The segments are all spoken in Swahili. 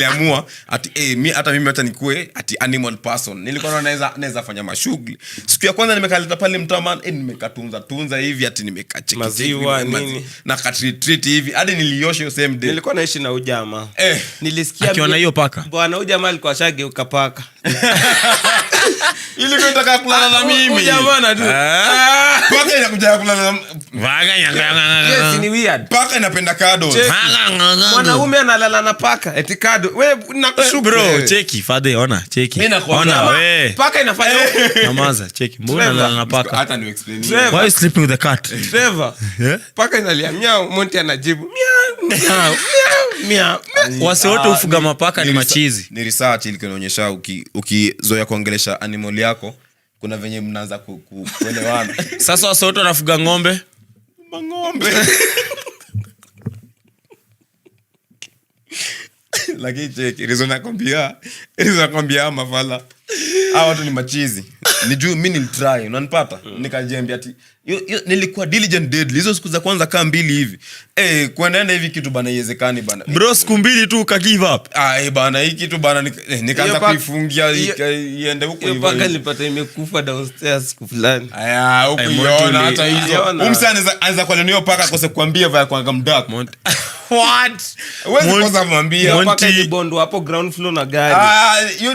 Niamua ati mimi hata nikue ati animal person. Nilikuwa naweza fanya mashughuli. Siku ya kwanza nimekaleta pale mtama nimekatunza hivi ati nimekacheki maziwa nini na katreat hivi hadi niliosha hiyo same day. Nilikuwa naishi na ujama. Nilisikia akiona hiyo paka. Bwana ujama alikuwa shageuka paka. Ili nataka kulala na mimi. Ujama na tu. Paka inakuja kulala na Vaga Yes, ni weird. paka inapenda cuddles. Mwanaume analala na paka eti cuddle. Wewe nakushuku bro, cheki father, ona cheki. Mimi nakwambia, Ona wewe. Paka inafanya Nyamaza, cheki. Mbona analala na paka? Hata ni explain. Trevor. Why are you sleeping with the cat? Trevor. Yeah? Paka inalia miau, Monty anajibu miau miau miau. Wase wote ufuga mapaka ni machizi. Ni research ile inaonyesha ukizoea kuongelesha animal yako kuna venye mnaanza kuelewana. Sasa wase wote wanafuga ng'ombe. Ng'ombe. Lakini cheki, reason nakwambia mafala. Hao watu ni machizi. Nijue mimi nilitry, unanipata? Nikajiambia ati nilikuwa diligent deadly. Hizo siku za kwanza kama 2 hivi. Kuendaenda hivi kitu bana iwezekani bana. Bro, siku 2 tu ka give up. Bana hii kitu bana nikaanza kuifungia iende huko hivyo. Paka nilipata imekufa downstairs siku fulani. Huko iona hata hizo. Umsianza kwa nini paka akose kuambia vya kwa mdak. What? Wewe kwanza mwambia paka ilibondo hapo ground floor na gari. You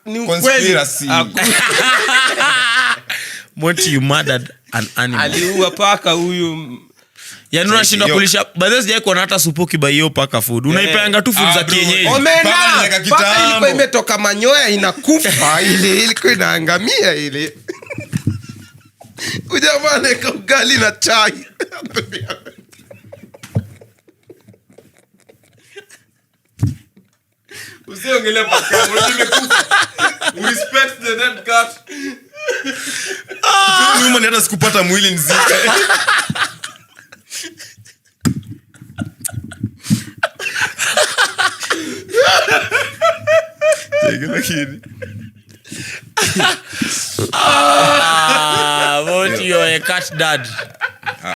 ni conspiracy. Monty, you murdered an animal. Aliua paka huyu. Yaani unashinda kulisha. Baadhi sijai kuona hata supoki by hiyo paka food. Unaipeanga tu food za kienyeji. Paka ilikuwa imetoka manyoya inakufa ile ilikuwa inaangamia ile. Ujamaa leka ugali na chai. Usiongelea paka, imekufa. We respect the dead cat. Nyuma ni hata sikupata mwili nzika. Lakini What, you're a cat dad.